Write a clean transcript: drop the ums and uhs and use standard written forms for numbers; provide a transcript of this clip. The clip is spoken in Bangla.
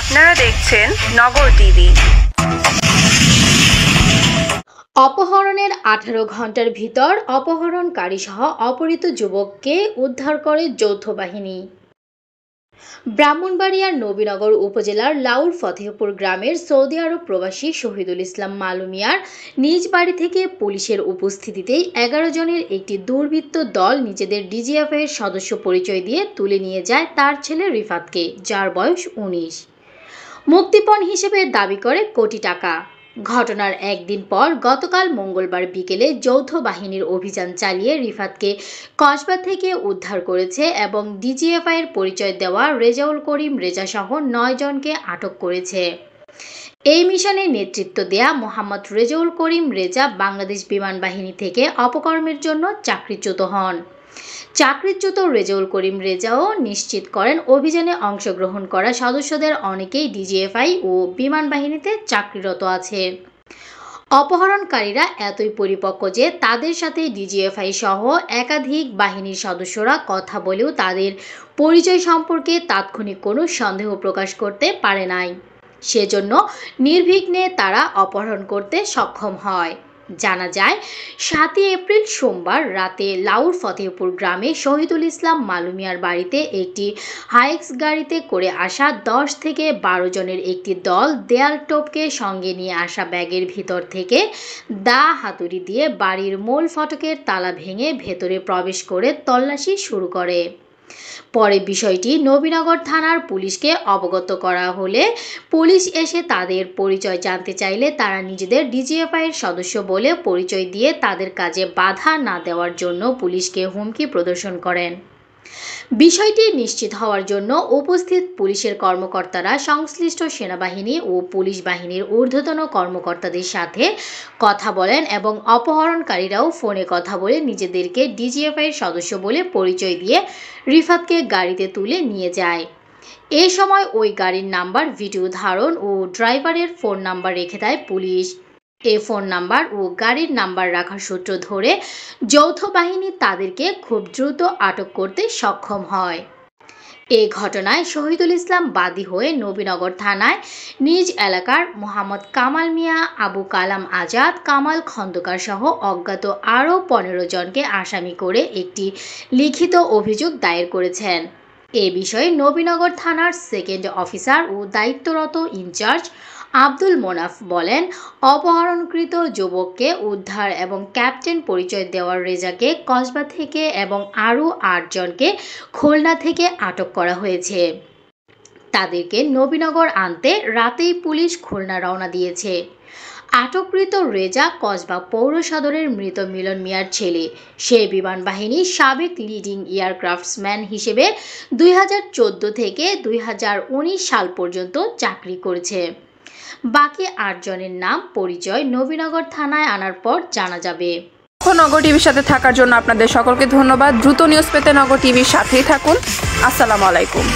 আপনারা দেখছেন নগর টিভি। অপহরণের 18 ঘন্টার ভিতর অপহরণকারী সহ অপহৃত যুবককে উদ্ধার করে যৌথ বাহিনী। ব্রাহ্মণবাড়িয়ার নবীনগর উপজেলার লাউর ফতেহপুর গ্রামের সৌদি আরব প্রবাসী শহীদুল ইসলাম মালু মিয়ার নিজ বাড়ি থেকে পুলিশের উপস্থিতিতেই 11 জনের একটি দুর্বৃত্ত দল নিজেদের ডিজিএফআই এর সদস্য পরিচয় দিয়ে তুলে নিয়ে যায় তার ছেলে রিফাতকে, যার বয়স 19। মুক্তিপণ হিসেবে দাবি করে কোটি টাকা। ঘটনার একদিন পর গতকাল মঙ্গলবার বিকেলে যৌথ বাহিনীর অভিযান চালিয়ে রিফাতকে কসবা থেকে উদ্ধার করেছে এবং ডিজিএফআই এর পরিচয় দেওয়া রেজাউল করিম রেজা সহ 9 জনকে আটক করেছে। এই মিশনে নেতৃত্ব দেয়া মোহাম্মদ রেজাউল করিম রেজা বাংলাদেশ বিমান বাহিনী থেকে অপকর্মের জন্য চাকরিচ্যুত হন। চাকরিচ্যুত রেজাউল করিম রেজাও নিশ্চিত করেন অভিযানে অংশগ্রহণ করা সদস্যদের অনেকেই ডিজিএফআই ও বিমান বাহিনীতে চাকরিরত আছে। অপহরণকারীরা এতই পরিপক্ক যে তাদের সাথে ডিজিএফআই সহ একাধিক বাহিনীর সদস্যরা কথা বলেও তাদের পরিচয় সম্পর্কে তাৎক্ষণিক কোনো সন্দেহ প্রকাশ করতে পারে নাই। সেজন্য নির্বিঘ্নে তারা অপহরণ করতে সক্ষম হয়। জানা যায়, 7 এপ্রিল সোমবার রাতে লাউর ফতেহপুর গ্রামে শহীদুল ইসলাম মালু মিয়ার বাড়িতে একটি হাইক্স গাড়িতে করে আসা 10 থেকে 12 জনের একটি দল দেয়াল টপকে সঙ্গে নিয়ে আসা ব্যাগের ভিতর থেকে দা হাতুড়ি দিয়ে বাড়ির মূল ফটকের তালা ভেঙে ভেতরে প্রবেশ করে তল্লাশি শুরু করে। পরে বিষয়টি নবীনগর থানার পুলিশকে অবগত করা হলে পুলিশ এসে তাদের পরিচয় জানতে চাইলে তারা নিজেদের ডিজিএফআই এর সদস্য বলে পরিচয় দিয়ে তাদের কাজে বাধা না দেওয়ার জন্য পুলিশকে হুমকি প্রদর্শন করেন। বিষয়টি নিশ্চিত হওয়ার জন্য উপস্থিত পুলিশের কর্মকর্তারা সংশ্লিষ্ট সেনাবাহিনী ও পুলিশ বাহিনীর ঊর্ধ্বতন কর্মকর্তাদের সাথে কথা বলেন এবং অপহরণকারীরাও ফোনে কথা বলে নিজেদেরকে ডিজিএফআই এর সদস্য বলে পরিচয় দিয়ে রিফাতকে গাড়িতে তুলে নিয়ে যায়। এ সময় ওই গাড়ির নাম্বার ভিডিও ধারণ ও ড্রাইভারের ফোন নাম্বার রেখে দেয় পুলিশ। এই ফোন নাম্বার ও গাড়ির নাম্বার রাখার সূত্র ধরে যৌথ বাহিনী তাদেরকে খুব দ্রুত আটক করতে সক্ষম হয়। এই ঘটনায় শহীদুল ইসলাম বাদী হয়ে নবীনগর থানায় নিজ এলাকার মোহাম্মদ কামাল মিয়া, আবু কালাম আজাদ, কামাল খন্দকার সহ অজ্ঞাত আরও 15 জনকে আসামি করে একটি লিখিত অভিযোগ দায়ের করেছেন। এ বিষয়ে নবীনগর থানার সেকেন্ড অফিসার ও দায়িত্বরত ইনচার্জ আব্দুল মোনাফ বলেন, অপহরণকৃত যুবককে উদ্ধার এবং ক্যাপ্টেন পরিচয় দেওয়ার রেজাকে কসবা থেকে এবং আরও 8 জনকে খুলনা থেকে আটক করা হয়েছে। তাদেরকে নবীনগর আনতে রাতেই পুলিশ খুলনা রওনা দিয়েছে। আটককৃত রেজা কসবা পৌর সদরের মৃত মিলন মিয়ার ছেলে। সে বিমান বাহিনীর সাবেক লিডিং এয়ারক্রাফটসম্যান হিসেবে 2014 থেকে 2019 সাল পর্যন্ত চাকরি করেছে। বাকি 8 জনের নাম পরিচয় নবীনগর থানায় আনার পর জানা যাবে। নগর টিভির সাথে থাকার জন্য আপনাদের সকলকে ধন্যবাদ। দ্রুত নিউজ পেতে নগর টিভির সাথেই থাকুন। আসসালামু আলাইকুম।